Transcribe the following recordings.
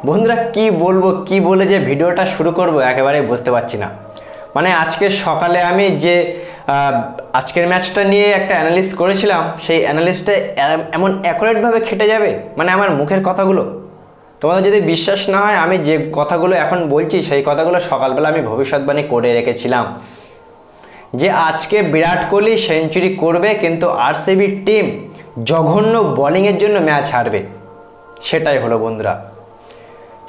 বন্ধুরা কি বলবো, কি বলে যে ভিডিওটা শুরু করব একেবারে বুঝতে পারছি না। মানে আজকে সকালে আমি যে আজকের ম্যাচটা নিয়ে একটা অ্যানালিস্ট করেছিলাম, সেই অ্যানালিস্টে এমন অ্যাকুরেটভাবে খেটে যাবে, মানে আমার মুখের কথাগুলো তোমাদের যদি বিশ্বাস না হয়, আমি যে কথাগুলো এখন বলছি সেই কথাগুলো সকালবেলা আমি ভবিষ্যৎবাণী করে রেখেছিলাম যে আজকে বিরাট কোহলি সেঞ্চুরি করবে, কিন্তু আরসিবি টিম জঘন্য বোলিংয়ের জন্য ম্যাচ হারবে। সেটাই হলো বন্ধুরা।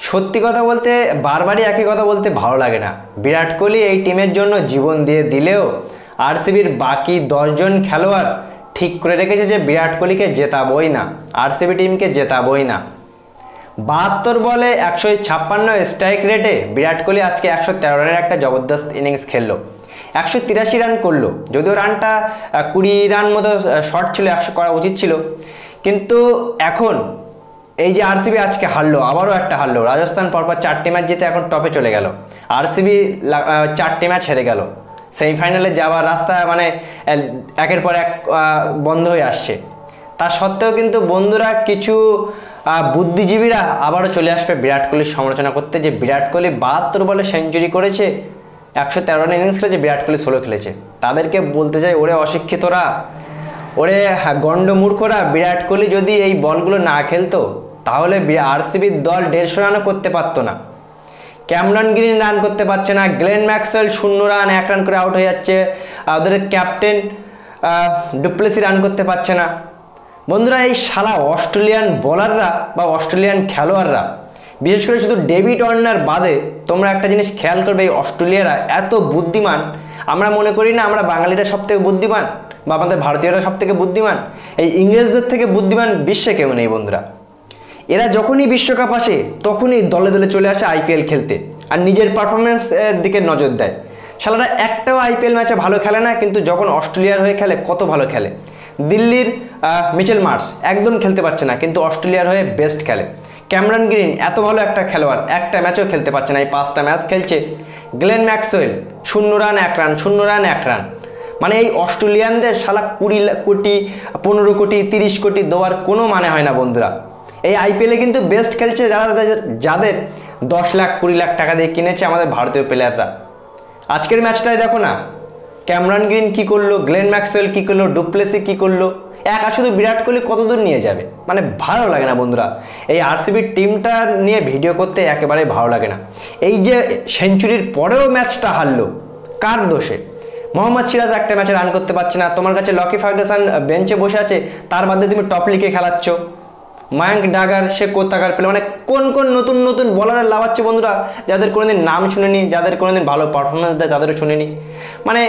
সত্যি কথা বলতে বারবারই একই কথা বলতে ভালো লাগে না। বিরাট কোহলি এই টিমের জন্য জীবন দিয়ে দিলেও আরসিবির বাকি 10 জন খেলোয়াড় ঠিক করে রেখেছে যে বিরাট কোহলিকে জেতাবই না, আরসিবি টিমকে জেতাবই না। 72 বলে 156 স্ট্রাইক রেটে বিরাট কোহলি আজকে 113 রানের একটা জবরদস্ত ইনিংস খেললো। 183 রান করলো, যদিও রানটা 20 রান মতো শর্ট ছিল, 100 করা উচিত ছিল। কিন্তু এখন এই যে আরসিবি আজকে হারলো, আবারও একটা হারলো। রাজস্থান পরপর 4টে ম্যাচ জিতে এখন টপে চলে গেল। আরসিবি 4টে ম্যাচ হেরে গেল। সেমিফাইনালে যাওয়ার রাস্তা মানে একের পর এক বন্ধ হয়ে আসছে। তা সত্ত্বেও কিন্তু বন্ধুরা কিছু বুদ্ধিজীবীরা আবারও চলে আসবে বিরাট কোহলির সমালোচনা করতে, যে বিরাট কোহলি 72 বলে সেঞ্চুরি করেছে, 113 রান ইনিংস খেলেছে, বিরাট কোহলি 16 খেলেছে। তাদেরকে বলতে চাই, ওরে অশিক্ষিতরা, ওরে গন্ড মূর্খরা, বিরাট কোহলি যদি এই বলগুলো না খেলতো তাহলে আরসিবির দল 150 রানও করতে পারতো না। ক্যামেরন গ্রিন রান করতে পারছে না, গ্লেন ম্যাক্সওয়েল 0 রান 1 রান করে আউট হয়ে যাচ্ছে, ওদের ক্যাপ্টেন ডুপ্লেসি রান করতে পারছে না। বন্ধুরা এই শালা অস্ট্রেলিয়ান বোলাররা বা অস্ট্রেলিয়ান খেলোয়াড়রা, বিশেষ করে শুধু ডেভিড ওয়ার্নার বাদে, তোমরা একটা জিনিস খেয়াল করবে, এই অস্ট্রেলিয়ারা এত বুদ্ধিমান। আমরা মনে করি না আমরা বাঙালিরা সব থেকে বুদ্ধিমান বা আমাদের ভারতীয়রা সব থেকে বুদ্ধিমান? এই ইংরেজদের থেকে বুদ্ধিমান বিশ্বে কেউ নেই বন্ধুরা। এরা যখনই বিশ্বকাপ আসে তখনই দলে দলে চলে আসে আইপিএল খেলতে আর নিজের পারফরমেন্সের দিকে নজর দেয়। শালারা একটাও আইপিএল ম্যাচে ভালো খেলে না, কিন্তু যখন অস্ট্রেলিয়ার হয়ে খেলে কত ভালো খেলে। দিল্লির মিচেল মার্শ একদম খেলতে পারছে না, কিন্তু অস্ট্রেলিয়ার হয়ে বেস্ট খেলে। ক্যামেরন গ্রিন এত ভালো একটা খেলোয়াড়, একটা ম্যাচও খেলতে পারছে না, এই 5টা ম্যাচ খেলছে। Glenn Maxwell 0 run 1 run, 0 run 1 run. মানে এই অস্ট্রেলিয়ানদের শালা 20 কোটি 15 কোটি 30 কোটি দেওয়ার কোনো মানে হয় না বন্ধুরা। এই আইপিএলে কিন্তু বেস্ট খেলছে যাদের 10 লাখ 20 লাখ টাকা দিয়ে কিনেছে আমাদের ভারতীয় প্লেয়াররা। আজকের ম্যাচটাই দেখো না, ক্যামেরন গ্রিন কি করলো, গ্লেন ম্যাক্সওয়েল কি করলো, ডুপ্লেসি কি করলো। শুধু বিরাট কোহলি কতদূর নিয়ে যাবে, মানে ভালো লাগে না বন্ধুরা। এই আরসিবির টিমটা নিয়ে ভিডিও করতে একেবারে ভালো লাগে না। এই যে সেঞ্চুরির পরেও ম্যাচটা হারলো, কার দোষে? মোহাম্মদ সিরাজ একটা ম্যাচে রান করতে পারছে না, তোমার কাছে লকি ফার্গুসন বেঞ্চে বসে আছে, তার বাদে তুমি টপ লিগে খেলাচ্ছ। মায়াঙ্ক ডাগার সে কোথাকার পেলে, মানে কোন কোন নতুন নতুন বলার লাভাচ্ছে বন্ধুরা, যাদের কোনোদিন নাম শুনিনি, যাদের কোনোদিন ভালো পারফরমেন্স দেয় তাদেরও শুনিনি। মানে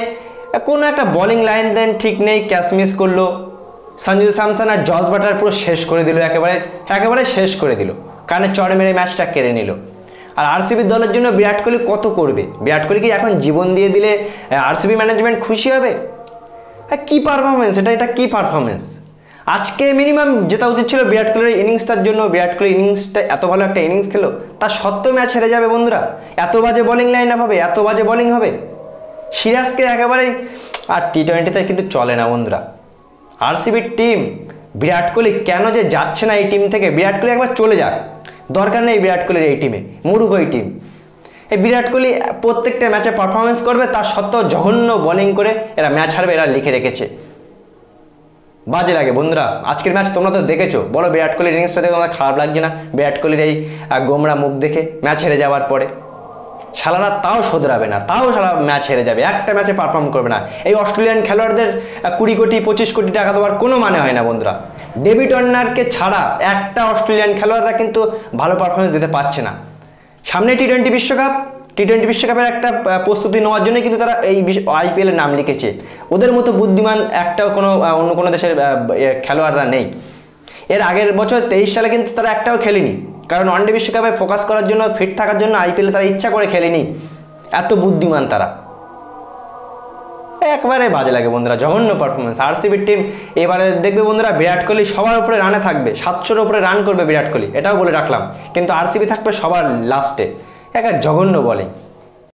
কোনো একটা বোলিং লাইন দেন ঠিক নেই, ক্যাচ মিস করলো। সঞ্জু স্যামসন আর জস বাটলার পুরো শেষ করে দিল, একেবারে শেষ করে দিল, কানে চড় মেরে ম্যাচটা কেড়ে নিল। আর আরসিবি দলের জন্য বিরাট কোহলি কত করবে? বিরাট কোহলি কি এখন জীবন দিয়ে দিলে আরসিবি ম্যানেজমেন্ট খুশি হবে? কি পারফরমেন্স এটা কি পারফরমেন্স! আজকে মিনিমাম জেতা উচিত ছিল বিরাট কোহলির ইনিংসটার জন্য। বিরাট কোহলির ইনিংসটা এত ভালো একটা ইনিংস খেলো, তার সত্ত্বেও ম্যাচ হেরে যাবে বন্ধুরা। এত বাজে বোলিং লাইন আপ হবে, এত বাজে বোলিং হবে। সিরাজকে একেবারেই আর টি20তে কিন্তু চলে না বন্ধুরা। আরসিবির টিম, বিরাট কোহলি কেন যে যাচ্ছে না এই টিম থেকে? বিরাট কোহলি একবার চলে যাক, দরকার নেই বিরাট কোহলির এই টিমে, মরুক ওই টিম। এই বিরাট কোহলি প্রত্যেকটা ম্যাচে পারফরমেন্স করবে, তার সত্ত্বেও জঘন্য বোলিং করে এরা ম্যাচ হারবে, এরা লিখে রেখেছে। বাজে লাগে বন্ধুরা। আজকের ম্যাচ তোমরা তো দেখেছো, বলো বিরাট কোহলির ইনিংসটা দেখে তোমার খারাপ লাগছে না? বিরাট কোহলির এই গোমরা মুখ দেখে ম্যাচ হেরে যাওয়ার পরে শালারা তাও শোধরাবে না, তাও সারা ম্যাচ হেরে যাবে, একটা ম্যাচে পারফর্ম করবে না। এই অস্ট্রেলিয়ান খেলোয়াড়দের 20 কোটি 25 কোটি টাকা দেওয়ার কোনো মানে হয় না বন্ধুরা। ডেভিড ওয়ার্নারকে ছাড়া একটা অস্ট্রেলিয়ান খেলোয়াড়রা কিন্তু ভালো পারফরমেন্স দিতে পারছে না। সামনে টি20 বিশ্বকাপের একটা প্রস্তুতি নেওয়ার জন্য কিন্তু তারা এই আইপিএলের নাম লিখেছে। ওদের মতো বুদ্ধিমান একটাও অন্য কোনো দেশের খেলোয়াড়রা নেই। এর আগের বছর 23 সালে কিন্তু তারা একটাও খেলেনি, কারণ ওয়ানডে বিশ্বকাপে ফোকাস করার জন্য, ফিট থাকার জন্য আইপিএলে তারা ইচ্ছা করে খেলেনি। এত বুদ্ধিমান তারা। একবারে বাজে লাগে বন্ধুরা, জঘন্য পারফরমেন্স। আরসিবির টিম এবারে দেখবে বন্ধুরা, বিরাট কোহলি সবার উপরে রানে থাকবে, 700-র উপরে রান করবে বিরাট কোহলি, এটাও বলে রাখলাম। কিন্তু আরসিবি থাকবে সবার লাস্টে। জঘন্য বলিং।